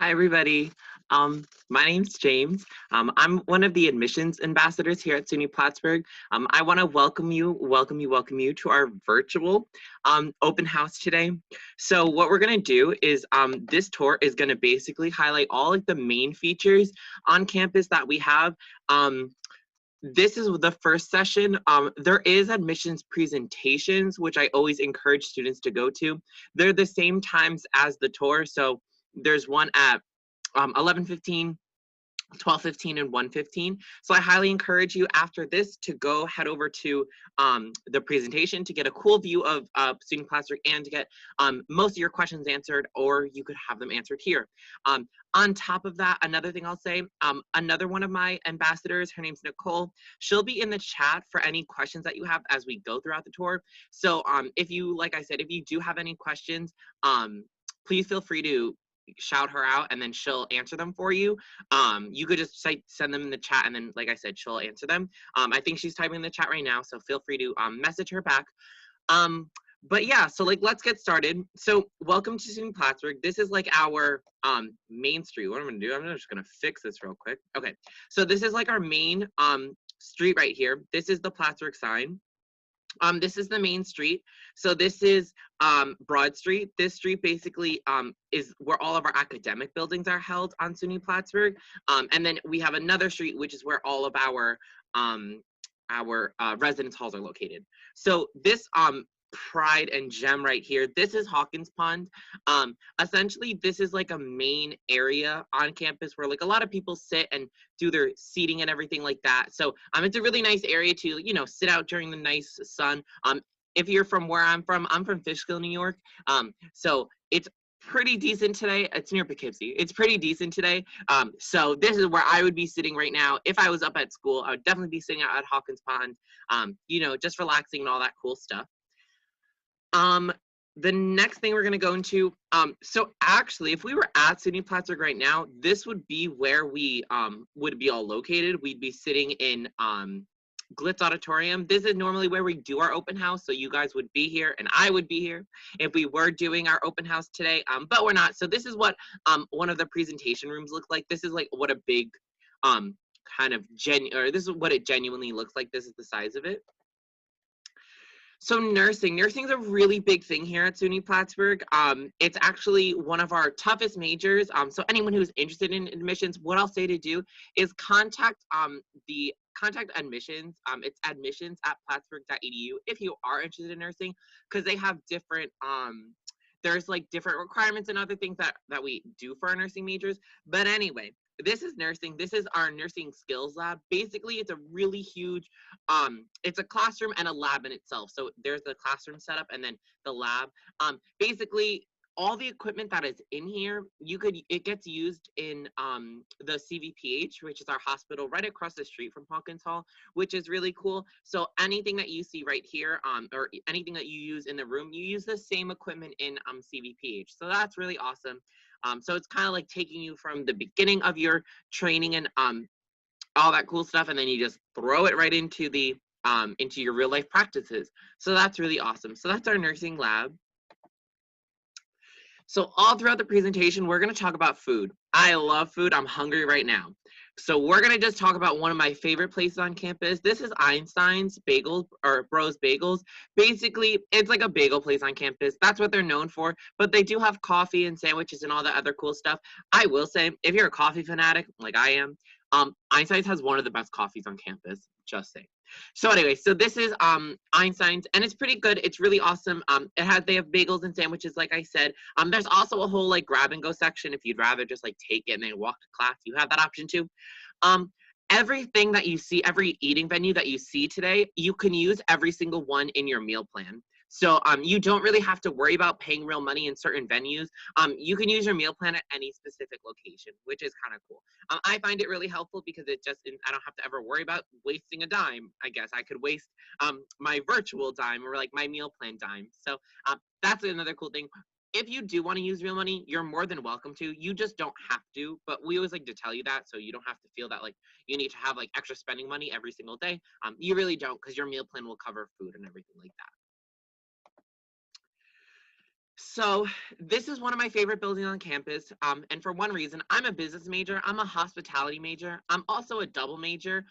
Hi, everybody. My name's James. I'm one of the admissions ambassadors here at SUNY Plattsburgh. I want to welcome you to our virtual open house today. So what we're going to do is this tour is going to basically highlight all of the main features on campus that we have. This is the first session. There is admissions presentations, which I always encourage students to go to. They're the same times as the tour. So there's one at 11:15, 12:15, and 1:15. So I highly encourage you after this to go head over to the presentation to get a cool view of Student Plattsburgh and to get most of your questions answered, or you could have them answered here. On top of that, another thing I'll say, another one of my ambassadors, her name's Nicole, she'll be in the chat for any questions that you have as we go throughout the tour. So if you, like I said, if you do have any questions, please feel free to shout her out and then she'll answer them for you. You could just send them in the chat and then, like I said, she'll answer them. I think she's typing in the chat right now, so feel free to message her back. But yeah, so let's get started. So welcome to SUNY Plattsburgh. This is like our main street. What I'm gonna do, I'm just gonna fix this real quick. Okay, so this is like our main street right here. This is the Plattsburgh sign. This is the main street. So this is Broad Street. This street basically is where all of our academic buildings are held on SUNY Plattsburgh. And then we have another street, which is where all of our residence halls are located. So this pride and gem right here, this is Hawkins Pond. Essentially, this is like a main area on campus where like a lot of people sit and do their seating and everything like that. So it's a really nice area to, you know, sit out during the nice sun. If you're from where I'm from Fishkill, New York. So it's pretty decent today. It's near Poughkeepsie. It's pretty decent today. So this is where I would be sitting right now. If I was up at school, I would definitely be sitting out at Hawkins Pond, you know, just relaxing and all that cool stuff. The next thing we're going to go into, so actually, if we were at SUNY Plattsburgh right now, this would be where we would be all located. We'd be sitting in Glitz Auditorium. This is normally where we do our open house, so you guys would be here and I would be here if we were doing our open house today, but we're not. So this is what one of the presentation rooms look like. This is like what a big kind of this is what it genuinely looks like. This is the size of it. So nursing is a really big thing here at SUNY Plattsburgh. It's actually one of our toughest majors. So anyone who's interested in admissions, what I'll say to do is contact admissions. It's admissions@plattsburgh.edu if you are interested in nursing, because they have different there's like different requirements and other things that we do for our nursing majors. But anyway, this is nursing. This is our nursing skills lab. Basically, it's a really huge, it's a classroom and a lab in itself. So there's the classroom setup and then the lab. Basically, all the equipment that is in here, it gets used in the CVPH, which is our hospital right across the street from Hawkins Hall, which is really cool. So anything that you see right here, or anything that you use in the room, you use the same equipment in CVPH. So that's really awesome. So it's kind of like taking you from the beginning of your training and all that cool stuff, and then you just throw it right into the into your real life practices. So that's really awesome. So that's our nursing lab. So all throughout the presentation, we're going to talk about food. I love food. I'm hungry right now. So we're going to just talk about one of my favorite places on campus. This is Einstein's Bagels, or Bros Bagels. Basically, it's like a bagel place on campus. That's what they're known for. But they do have coffee and sandwiches and all that other cool stuff. I will say, if you're a coffee fanatic, like I am, Einstein's has one of the best coffees on campus. Just saying. So anyway, so this is Einstein's, and it's pretty good. It's really awesome. They have bagels and sandwiches, like I said. There's also a whole like grab and go section if you'd rather just like take it and then walk to class. You have that option too. Everything that you see, every eating venue that you see today, you can use every single one in your meal plan. So you don't really have to worry about paying real money in certain venues. You can use your meal plan at any specific location, which is kind of cool. I find it really helpful because I don't have to ever worry about wasting a dime. I guess I could waste my virtual dime or like my meal plan dime. So that's another cool thing. If you do want to use real money, you're more than welcome to. You just don't have to, but we always like to tell you that so you don't have to feel that like you need to have like extra spending money every single day. You really don't, because your meal plan will cover food and everything like that. So this is one of my favorite buildings on campus, and for one reason, I'm a business major, I'm a hospitality major, I'm also a double major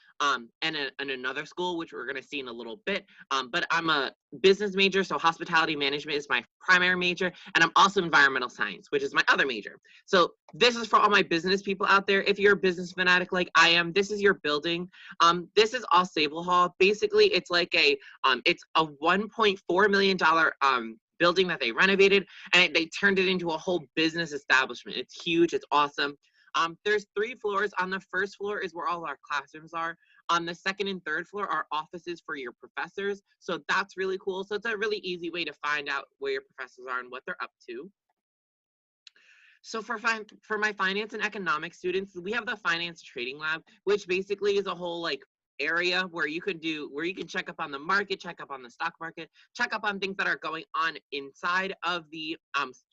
in another school, which we're going to see in a little bit, but I'm a business major, so hospitality management is my primary major, and I'm also environmental science, which is my other major. So this is for all my business people out there. If you're a business fanatic like I am, this is your building. This is all Sable Hall. Basically, it's like it's a $1.4 million building that they renovated, and they turned it into a whole business establishment. It's huge. It's awesome. There's 3 floors. On the first floor is where all our classrooms are. On the second and third floor are offices for your professors. So that's really cool. So it's a really easy way to find out where your professors are and what they're up to. So for my finance and economics students, we have the finance trading lab, which basically is a whole area where you can check up on the market, check up on the stock market, check up on things that are going on inside of the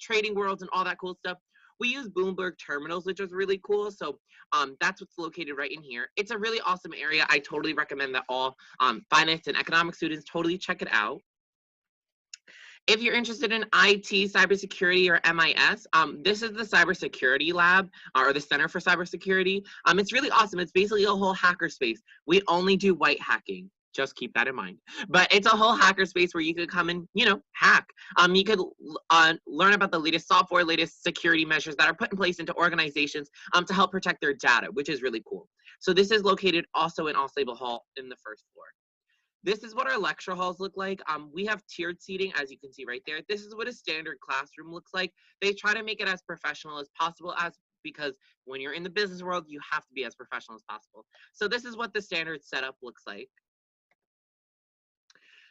trading worlds and all that cool stuff. We use Bloomberg terminals, which is really cool. So that's what's located right in here. It's a really awesome area. I totally recommend that all finance and economics students totally check it out. If you're interested in IT, cybersecurity, or MIS, this is the Cybersecurity Lab, or the Center for Cybersecurity. It's really awesome. It's basically a whole hacker space. We only do white hacking. Just keep that in mind. But it's a whole hacker space where you could come and, hack. You could learn about the latest software, latest security measures that are put in place into organizations to help protect their data, which is really cool. So this is located also in Sable Hall in the first floor. This is what our lecture halls look like. We have tiered seating, as you can see right there. This is what a standard classroom looks like. They try to make it as professional as possible, because when you're in the business world, you have to be as professional as possible. So this is what the standard setup looks like.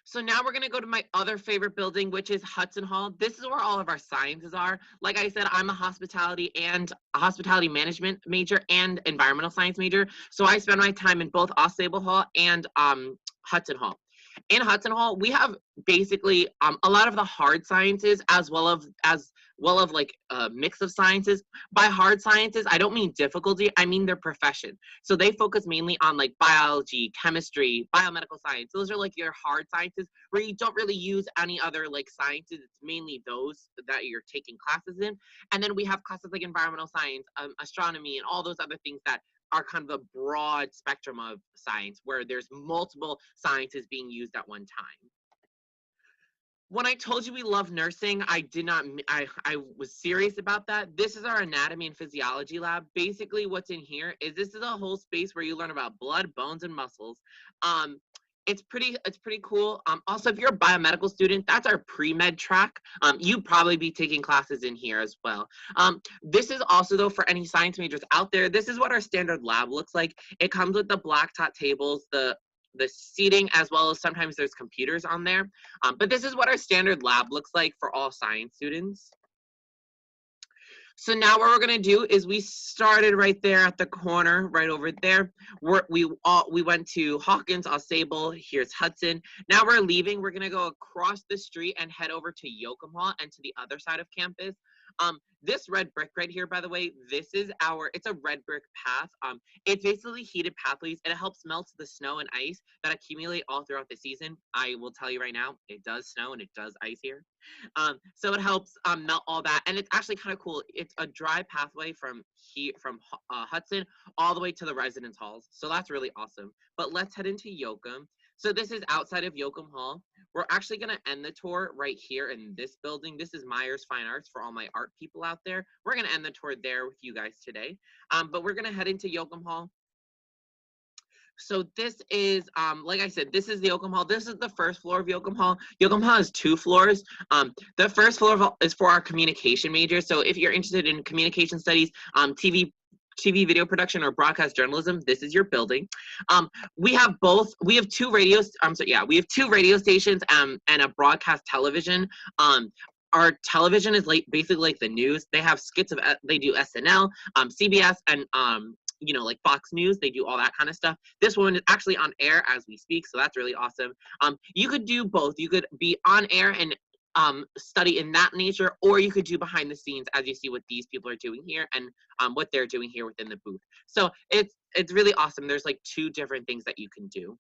So now we're going to go to my other favorite building, which is Hudson Hall. This is where all of our sciences are. Like I said, I'm a hospitality management major and environmental science major. So I spend my time in both Sable Hall and Hudson Hall. In Hudson Hall, we have basically a lot of the hard sciences as well of a mix of sciences. By hard sciences, I don't mean difficulty, I mean their profession. So they focus mainly on biology, chemistry, biomedical science. Those are your hard sciences where you don't really use any other sciences. It's mainly those that you're taking classes in. And then we have classes like environmental science, astronomy, and all those other things that are kind of a broad spectrum of science where there's multiple sciences being used at one time. When I told you we love nursing, I was serious about that. This is our anatomy and physiology lab. Basically what's in here is this is a whole space where you learn about blood, bones, and muscles. It's pretty cool. Also, if you're a biomedical student, that's our pre-med track. You'd probably be taking classes in here as well. This is also, though, for any science majors out there, this is what our standard lab looks like. It comes with the blacktop tables, the seating, as well as sometimes there's computers on there. But this is what our standard lab looks like for all science students. So now what we're gonna do is we started right there at the corner, right over there. We went to Hawkins, Sable, here's Hudson. Now we're leaving. We're gonna go across the street and head over to Yocum Hall and to the other side of campus. This red brick right here, by the way, it's a red brick path. It's basically heated pathways, and it helps melt the snow and ice that accumulate all throughout the season. I will tell you right now, it does snow and it does ice here. So it helps melt all that, and it's actually kind of cool. It's a dry pathway from Hudson all the way to the residence halls. So that's really awesome. But let's head into Yocum. So this is outside of Yocum Hall. We're actually going to end the tour right here in this building. This is Myers Fine Arts for all my art people out there. We're going to end the tour there with you guys today. But we're going to head into Yocum Hall. So this is, like I said, this is the Yocum Hall. This is the first floor of Yocum Hall. Yocum Hall has 2 floors. The first floor is for our communication majors. So if you're interested in communication studies, TV video production, or broadcast journalism, this is your building. We have 2 radios. We have 2 radio stations and a broadcast television. Our television is basically like the news. They have skits they do SNL, CBS, and Fox News. They do all that kind of stuff. This one is actually on air as we speak, so that's really awesome. You could do both. You could be on air and study in that nature, or you could do behind the scenes, as you see what these people are doing here and what they're doing here within the booth. So it's really awesome. There's 2 different things that you can do.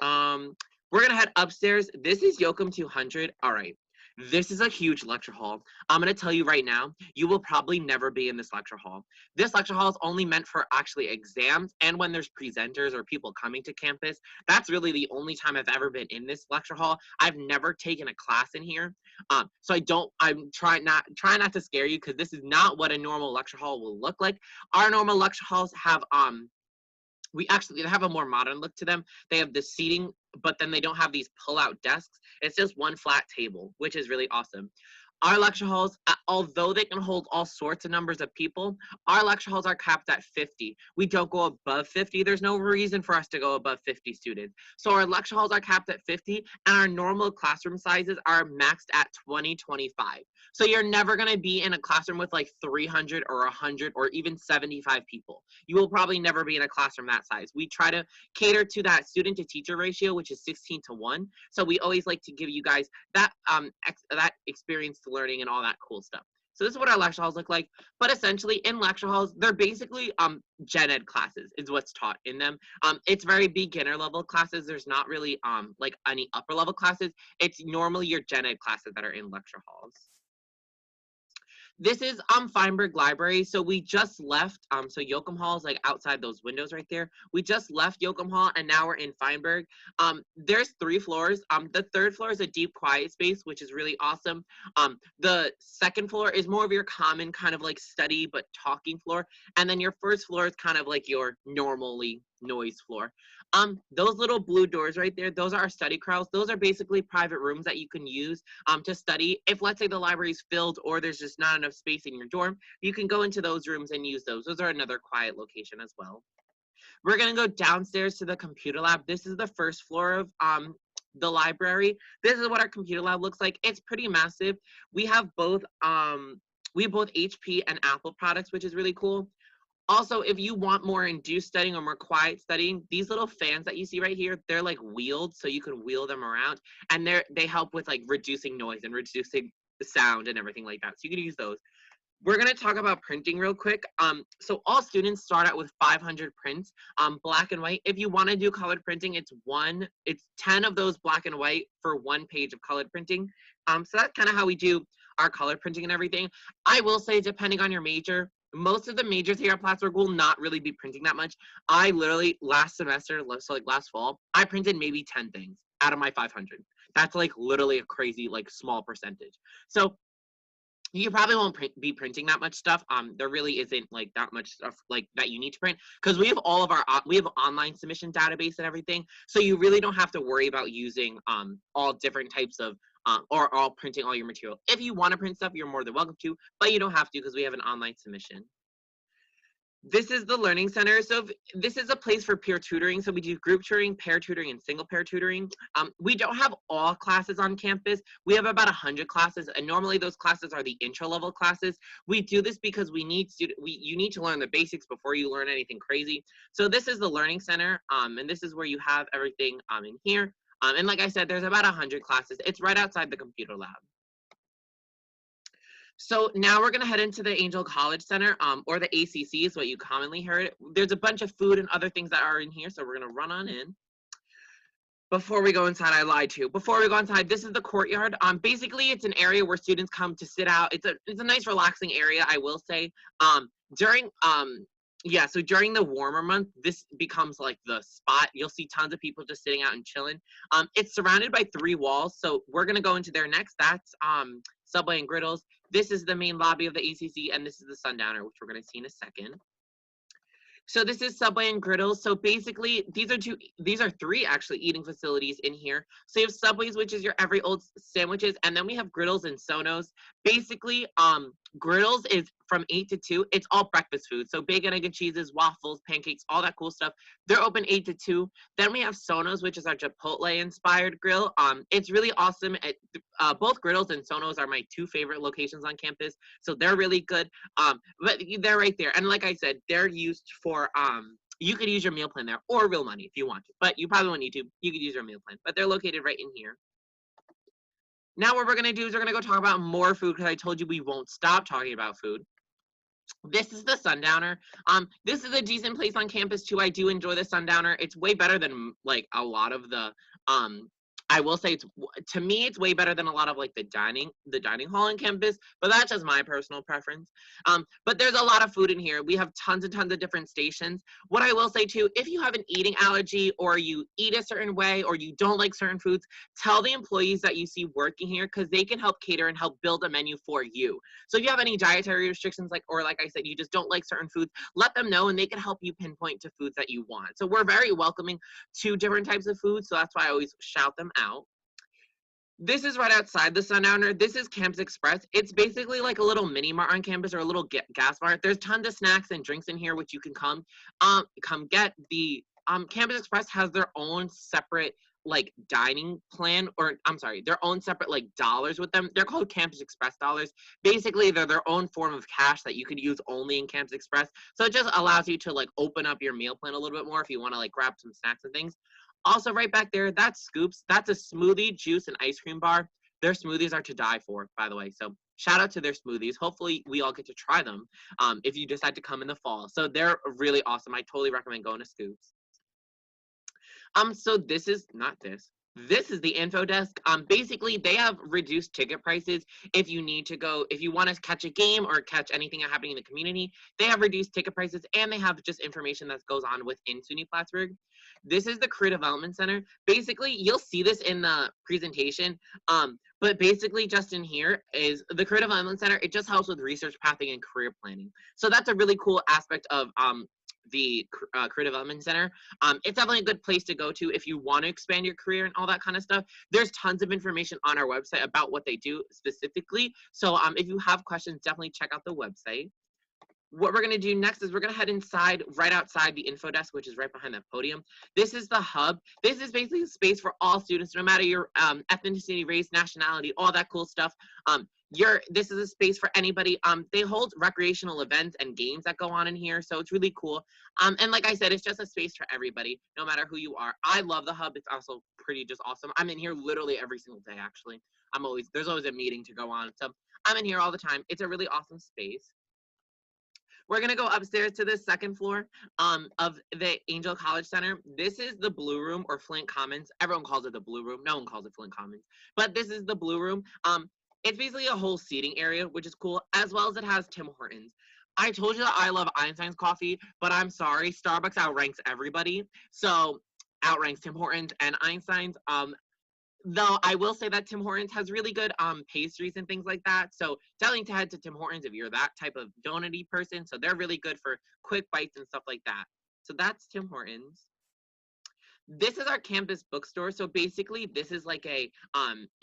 We're gonna head upstairs. This is Yocum 200. All right. This is a huge lecture hall. I'm going to tell you right now, you will probably never be in this lecture hall. This lecture hall is only meant for actually exams and when there's presenters or people coming to campus. That's really the only time I've ever been in this lecture hall. I've never taken a class in here. So I'm trying not to scare you, because this is not what a normal lecture hall will look like. Our normal lecture halls have they have a more modern look to them. They have the seating, but then they don't have these pull-out desks. It's just one flat table, which is really awesome. Our lecture halls, although they can hold all sorts of numbers of people, our lecture halls are capped at 50. We don't go above 50. There's no reason for us to go above 50 students. So our lecture halls are capped at 50, and our normal classroom sizes are maxed at 20, 25. So you're never going to be in a classroom with like 300 or 100 or even 75 people. You will probably never be in a classroom that size. We try to cater to that student to teacher ratio, which is 16:1. So we always like to give you guys that that experience to learning and all that cool stuff. So this is what our lecture halls look like. But essentially in lecture halls, they're basically gen ed classes is what's taught in them. It's very beginner level classes. There's not really like any upper level classes. It's normally your gen ed classes that are in lecture halls. This is Feinberg Library. So we just left, so Yocum Hall is like outside those windows right there. We just left Yocum Hall and now we're in Feinberg. There's 3 floors. The 3rd floor is a deep quiet space, which is really awesome. The 2nd floor is more of your common kind of like study but talking floor. And then your 1st floor is kind of like your normally noise floor. Those little blue doors right there, those are our study crowds. Those are basically private rooms that you can use to study. If let's say the library is filled or there's just not enough space in your dorm, you can go into those rooms and use those. Those are another quiet location as well. We're going to go downstairs to the computer lab. This is the 1st floor of the library. This is what our computer lab looks like. It's pretty massive. We have both HP and Apple products, which is really cool. Also, if you want more induced studying or more quiet studying, these little fans that you see right here, they're like wheeled, so you can wheel them around, and they help with like reducing noise and reducing the sound and everything like that. So you can use those. We're going to talk about printing real quick. So all students start out with 500 prints, black and white. If you want to do colored printing, it's 10 of those black and white for 1 page of colored printing. So that's kind of how we do our color printing and everything. I will say, depending on your major, most of the majors here at Plattsburgh will not really be printing that much. I literally last semester, so like last fall, I printed maybe 10 things out of my 500. That's like literally a crazy like small percentage. So you probably won't be printing that much stuff. There really isn't like that much stuff like that you need to print, because we have we have online submission database and everything. So you really don't have to worry about using all different types of or all printing all your material. If you want to print stuff, you're more than welcome to, but you don't have to because we have an online submission. This is the Learning Center. So this is a place for peer tutoring. So we do group tutoring, pair tutoring, and single pair tutoring. We don't have all classes on campus. We have about 100 classes, and normally those classes are the intro level classes. We do this because you need to learn the basics before you learn anything crazy. So this is the Learning Center, and this is where you have everything in here. And like I said, there's about 100 classes. It's right outside the computer lab. So now we're going to head into the Angel College Center, or the ACC is what you commonly heard. There's a bunch of food and other things that are in here, so we're going to run on in. Before we go inside, I lied to you. Before we go inside, this is the courtyard. Basically, it's an area where students come to sit out. It's a nice, relaxing area, I will say. So during the warmer month, this becomes like the spot. You'll see tons of people just sitting out and chilling. It's surrounded by 3 walls, so we're going to go into there next. That's Subway and Griddles. This is the main lobby of the ACC, and this is the Sundowner, which we're going to see in a second. So this is Subway and Griddles. So basically, these are 3 actually eating facilities in here. So you have Subways, which is your every old sandwiches, and then we have Griddles and Sonos. Basically, Griddles is from 8 to 2. It's all breakfast food. So bacon, egg, and cheeses, waffles, pancakes, all that cool stuff. They're open 8 to 2. Then we have Sonos, which is our Chipotle-inspired grill. It's really awesome. Both Griddles and Sonos are my 2 favorite locations on campus. So they're really good. But they're right there. And like I said, they're used for, you could use your meal plan there, or real money if you want to. But you probably won't need to. You could use your meal plan. But they're located right in here. Now what we're going to do is we're going to go talk about more food, because I told you we won't stop talking about food. This is the Sundowner. This is a decent place on campus too. I do enjoy the Sundowner. It's way better than like a lot of the I will say to me it's way better than a lot of like the dining hall on campus, but that's just my personal preference. But there's a lot of food in here. We have tons and tons of different stations. What I will say too, if you have an eating allergy or you eat a certain way or you don't like certain foods, tell the employees that you see working here because they can help cater and help build a menu for you. So if you have any dietary restrictions, like I said, you just don't like certain foods, let them know and they can help you pinpoint to foods that you want. So we're very welcoming to different types of foods. So that's why I always shout them out. This is right outside the Sundowner. This is Campus Express. It's basically like a little mini mart on campus or a little gas mart. There's tons of snacks and drinks in here, which you can come get. The Campus Express has their own separate like dining plan, or I'm sorry, their own separate like dollars with them. They're called Campus Express dollars. Basically, they're their own form of cash that you could use only in Campus Express. So it just allows you to like open up your meal plan a little bit more if you want to like grab some snacks and things. Also, right back there, that's Scoops. That's a smoothie, juice, and ice cream bar. Their smoothies are to die for, by the way. So shout out to their smoothies. Hopefully, we all get to try them if you decide to come in the fall. So they're really awesome. I totally recommend going to Scoops. So this is not this. This is the info desk. Basically, they have reduced ticket prices if you need to go, if you want to catch a game or catch anything happening in the community, they have reduced ticket prices and they have just information that goes on within SUNY Plattsburgh. This is the Career Development Center. Basically, you'll see this in the presentation, but basically just in here is the Career Development Center. It just helps with research pathing and career planning. So that's a really cool aspect of the Career Development Center. It's definitely a good place to go to if you want to expand your career and all that kind of stuff. There's tons of information on our website about what they do specifically. So if you have questions, definitely check out the website. What we're going to do next is we're going to head inside, right outside the info desk, which is right behind that podium. This is the hub. This is basically a space for all students, no matter your ethnicity, race, nationality, all that cool stuff. This is a space for anybody. They hold recreational events and games that go on in here, so it's really cool. And like I said, it's just a space for everybody, no matter who you are. I love the hub. It's also pretty just awesome. I'm in here literally every single day, actually. There's always a meeting to go on, so I'm in here all the time. It's a really awesome space. We're going to go upstairs to the second floor of the Angel College Center. This is the Blue Room or Flint Commons. Everyone calls it the Blue Room. No one calls it Flint Commons. But this is the Blue Room. It's basically a whole seating area, which is cool, as well as it has Tim Hortons. I told you that I love Einstein's coffee, but I'm sorry, Starbucks outranks everybody. So outranks Tim Hortons and Einstein's. Though I will say that Tim Hortons has really good pastries and things like that. So telling to head to Tim Hortons if you're that type of donut-y person. So they're really good for quick bites and stuff like that. So that's Tim Hortons. This is our campus bookstore. So basically this is like a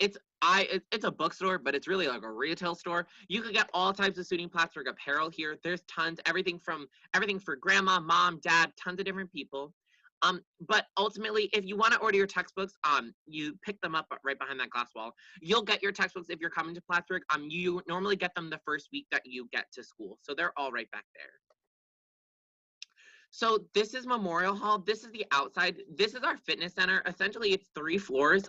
it's a bookstore, but it's really like a retail store. You can get all types of SUNY Plattsburgh apparel here. There's tons, everything for grandma, mom, dad, tons of different people. But ultimately, if you want to order your textbooks, you pick them up right behind that glass wall. You'll get your textbooks if you're coming to Plattsburgh. You normally get them the first week that you get to school. So they're all right back there. So this is Memorial Hall. This is the outside. This is our fitness center. Essentially, it's 3 floors.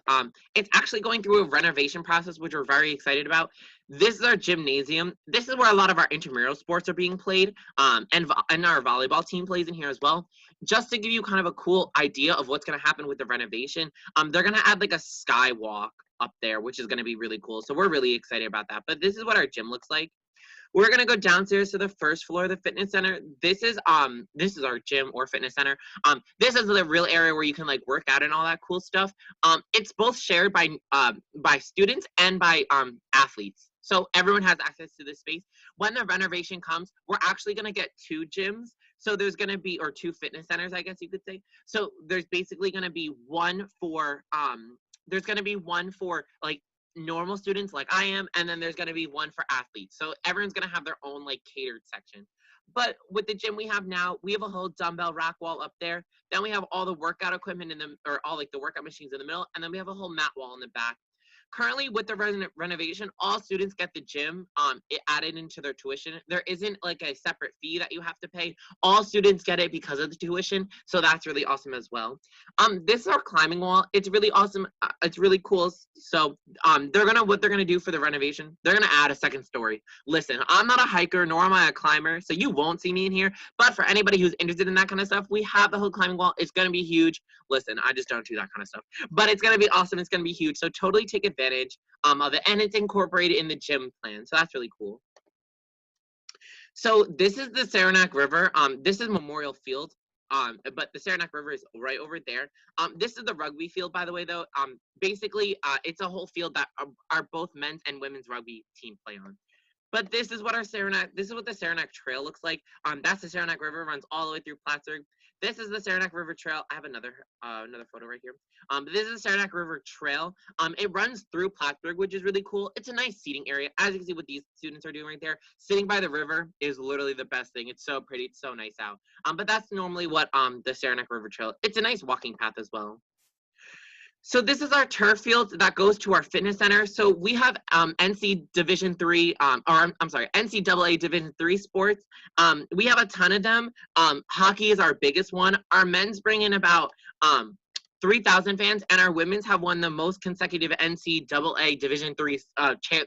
It's actually going through a renovation process, which we're very excited about. This is our gymnasium. This is where a lot of our intramural sports are being played, and our volleyball team plays in here as well. Just to give you kind of a cool idea of what's going to happen with the renovation, they're going to add like a skywalk up there, which is going to be really cool. So we're really excited about that. But this is what our gym looks like. We're gonna go downstairs to the first floor of the fitness center. This is our gym or fitness center. This is the real area where you can like work out and all that cool stuff. It's both shared by students and by athletes. So everyone has access to this space. When the renovation comes, we're actually gonna get 2 gyms. So there's gonna be, or 2 fitness centers, I guess you could say. So there's basically gonna be one for like normal students like I am, and then there's going to be one for athletes. So everyone's going to have their own like catered section. But with the gym we have now, we have a whole dumbbell rack wall up there. Then we have all the workout equipment all like the workout machines in the middle, and then we have a whole mat wall in the back. currently with the renovation, all students get the gym added into their tuition. There isn't like a separate fee that you have to pay. All students get it because of the tuition, so that's really awesome as well. This is our climbing wall. It's really awesome. It's really cool. So what they're gonna do for the renovation, they're gonna add a second story. Listen, I'm not a hiker, nor am I a climber, so you won't see me in here. But for anybody who's interested in that kind of stuff, we have the whole climbing wall. It's gonna be huge. Listen, I just don't do that kind of stuff, but it's gonna be awesome. It's gonna be huge. So totally take advantage of it, and it's incorporated in the gym plan. So that's really cool. So this is the Saranac River. This is Memorial Field. But the Saranac River is right over there. This is the rugby field, by the way, though. Basically, it's a whole field that are both men's and women's rugby team play on. But this is what the Saranac Trail looks like. That's the Saranac River, runs all the way through Plattsburgh. This is the Saranac River Trail. I have another photo right here. This is the Saranac River Trail. It runs through Plattsburgh, which is really cool. It's a nice seating area. As you can see what these students are doing right there. Sitting by the river is literally the best thing. It's so pretty. It's so nice out. But that's normally what the Saranac River Trail. It's a nice walking path as well. So this is our turf field that goes to our fitness center. So we have NCAA Division III sports. We have a ton of them. Hockey is our biggest one. Our men's bring in about 3,000 fans, and our women's have won the most consecutive NCAA Division III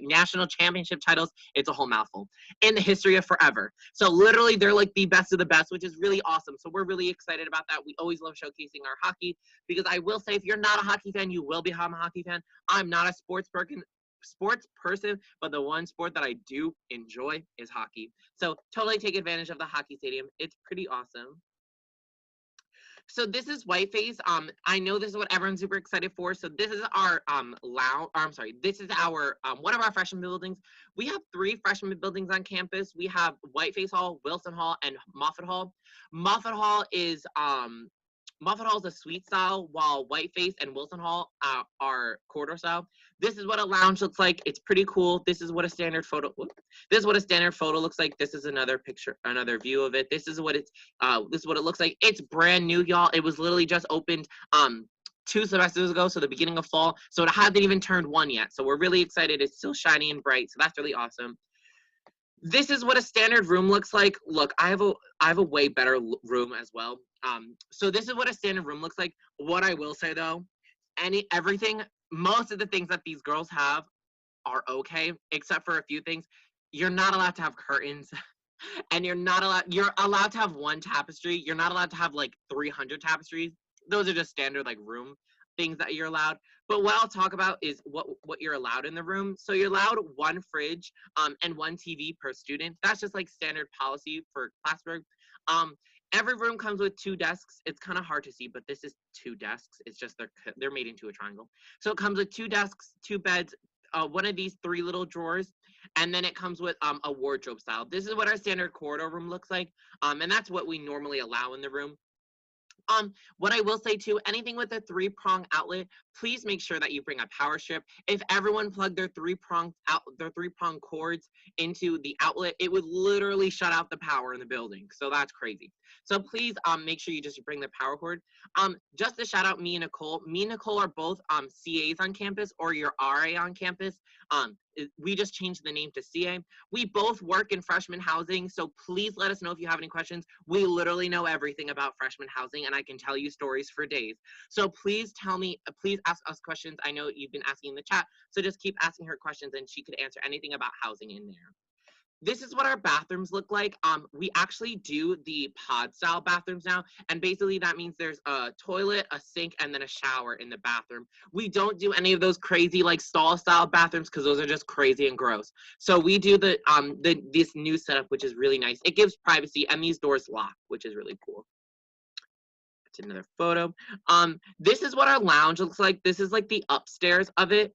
national championship titles. It's a whole mouthful. In the history of forever. So literally, they're like the best of the best, which is really awesome. So we're really excited about that. We always love showcasing our hockey, because I will say, if you're not a hockey fan, you will become a hockey fan. I'm not a sports person, but the one sport that I do enjoy is hockey. So totally take advantage of the hockey stadium. It's pretty awesome. So this is Whiteface. I know this is what everyone's super excited for. So this is our this is our one of our freshman buildings. We have 3 freshman buildings on campus. We have Whiteface Hall, Wilson Hall, and Moffett Hall. Moffett Hall is a suite style, while Whiteface and Wilson Hall are corridor style. This is what a lounge looks like. It's pretty cool. This is what a standard photo. This is what a standard photo looks like. This is another picture, another view of it. This is what it looks like. It's brand new, y'all. It was literally just opened 2 semesters ago, so the beginning of fall. So it hasn't even turned 1 yet. So we're really excited. It's still shiny and bright. So that's really awesome. This is what a standard room looks like. Look, I have a way better room as well. So this is what a standard room looks like. What I will say though, most of the things that these girls have are okay, except for a few things. You're not allowed to have curtains, and you're allowed to have 1 tapestry. You're not allowed to have like 300 tapestries. Those are just standard like room things that you're allowed. But what I'll talk about is what you're allowed in the room. So you're allowed 1 fridge and 1 TV per student. That's just like standard policy for Plattsburgh. Every room comes with 2 desks. It's kind of hard to see, but this is 2 desks. It's just they're made into a triangle. So it comes with 2 desks, 2 beds, one of these 3 little drawers, and then it comes with a wardrobe style. This is what our standard corridor room looks like, and that's what we normally allow in the room. What I will say too, anything with a 3-prong outlet, please make sure that you bring a power strip. If everyone plugged their 3-prong cords into the outlet, it would literally shut out the power in the building. So that's crazy. So please make sure you just bring the power cord. Just to shout out me and Nicole. Me and Nicole are both CAs on campus, or your RA on campus. We just changed the name to CA. We both work in freshman housing, so please let us know if you have any questions. We literally know everything about freshman housing, and I can tell you stories for days. So please ask us questions. I know you've been asking in the chat, so just keep asking her questions, and she could answer anything about housing in there. This is what our bathrooms look like. We actually do the pod style bathrooms now, and basically that means there's a toilet, a sink, and then a shower in the bathroom. We don't do any of those crazy like stall style bathrooms, because those are just crazy and gross. So we do this new setup, which is really nice. It gives privacy, and these doors lock, which is really cool. That's another photo. This is what our lounge looks like. This is like the upstairs of it.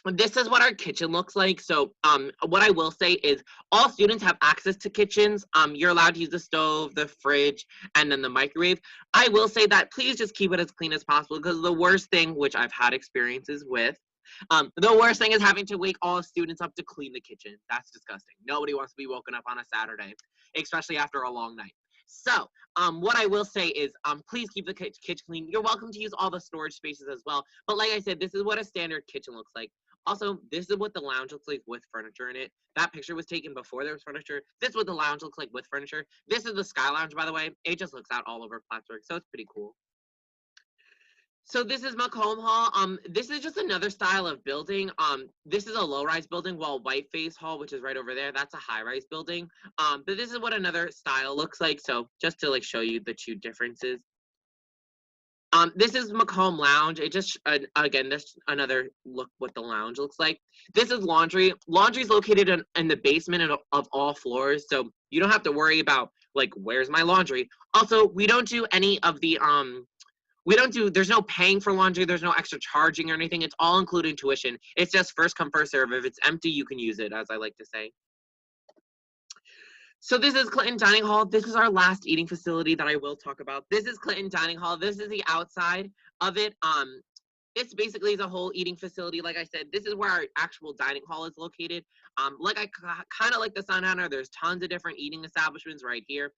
This is what our kitchen looks like. So what I will say is all students have access to kitchens. You're allowed to use the stove, the fridge, and then the microwave. I will say that please just keep it as clean as possible, because the worst thing, which I've had experiences with, the worst thing is having to wake all students up to clean the kitchen. That's disgusting. Nobody wants to be woken up on a Saturday, especially after a long night. So, what I will say is, please keep the kitchen clean. You're welcome to use all the storage spaces as well. But like I said, this is what a standard kitchen looks like. Also, this is what the lounge looks like with furniture in it. That picture was taken before there was furniture. This is what the lounge looks like with furniture. This is the Sky Lounge, by the way. It just looks out all over Plattsburgh, so it's pretty cool. So this is Yocum Hall. This is just another style of building. This is a low-rise building, while Whiteface Hall, which is right over there, that's a high-rise building. But this is what another style looks like. So just to like show you the two differences. This is Yocum Lounge. It just again, this another look what the lounge looks like. This is laundry. Laundry is located in the basement of all floors, so you don't have to worry about like where's my laundry. Also, we don't do any of the there's no paying for laundry, there's no extra charging or anything. It's all including tuition. It's just first come, first serve. If it's empty, you can use it, as I like to say. So this is Clinton Dining Hall. This is our last eating facility that I will talk about. This is Clinton Dining Hall. This is the outside of it. This basically is a whole eating facility. Like I said, this is where our actual dining hall is located. Like I kind of like the Sun there's tons of different eating establishments right here.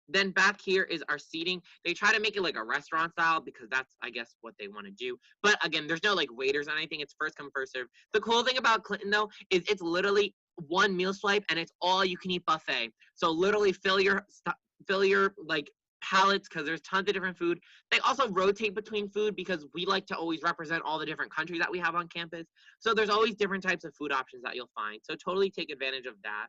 Then back here is our seating. They try to make it like a restaurant style because that's, I guess, what they want to do. But again, there's no like waiters or anything. It's first come, first serve. The cool thing about Clinton, though, is it's literally one meal swipe and it's all you can eat buffet. So literally fill your like palettes because there's tons of different food. They also rotate between food because we like to always represent all the different countries that we have on campus. So there's always different types of food options that you'll find. So totally take advantage of that.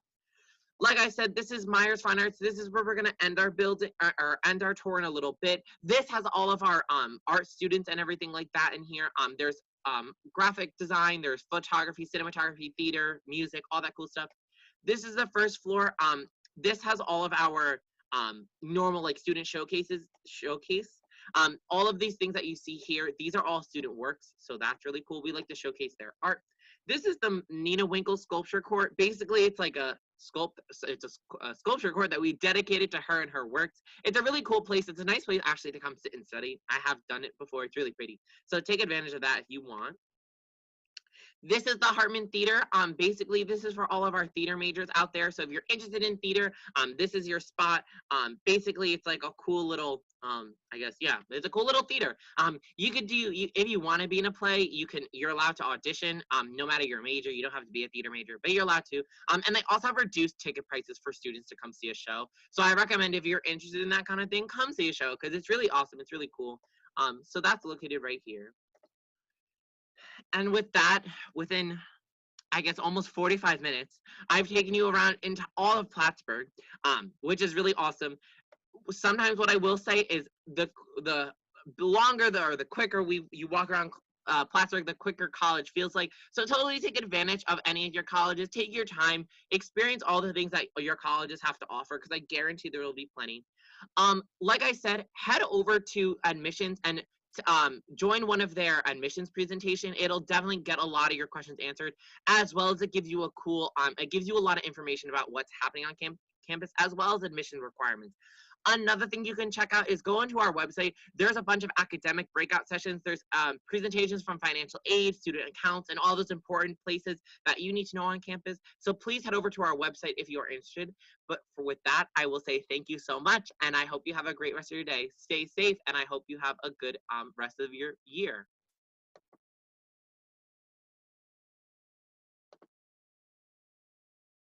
Like I said, this is Myers Fine Arts. This is where we're going to end our building or end our tour in a little bit. This has all of our art students and everything like that in here. There's graphic design, there's photography, cinematography, theater, music, all that cool stuff. This is the first floor. This has all of our normal like student showcase. All of these things that you see here, these are all student works, so that's really cool. We like to showcase their art. This is the Nina Winkle sculpture court. Basically, it's like a sculpture court that we dedicated to her and her works. It's a really cool place. It's a nice place actually to come sit and study. I have done it before. It's really pretty. So take advantage of that if you want. This is the Hartman Theater. Basically, this is for all of our theater majors out there. So if you're interested in theater, this is your spot. Basically, it's like a cool little, I guess, yeah, it's a cool little theater. You could do, if you want to be in a play, you're allowed to audition, no matter your major. You don't have to be a theater major, but you're allowed to. And they also have reduced ticket prices for students to come see a show. So I recommend if you're interested in that kind of thing, come see a show because it's really awesome. It's really cool. So that's located right here. And with that, within, I guess, almost 45 minutes, I've taken you around into all of Plattsburgh, which is really awesome. Sometimes what I will say is the longer or the quicker you walk around Plattsburgh, the quicker college feels like. So totally take advantage of any of your colleges. Take your time, experience all the things that your colleges have to offer because I guarantee there will be plenty. Like I said, head over to admissions and join one of their admissions presentation. It'll definitely get a lot of your questions answered, as well as it gives you it gives you a lot of information about what's happening on campus, as well as admission requirements. Another thing you can check out is go onto our website. There's a bunch of academic breakout sessions. There's presentations from financial aid, student accounts, and all those important places that you need to know on campus. So please head over to our website if you are interested. But with that, I will say thank you so much, and I hope you have a great rest of your day. Stay safe, and I hope you have a good rest of your year.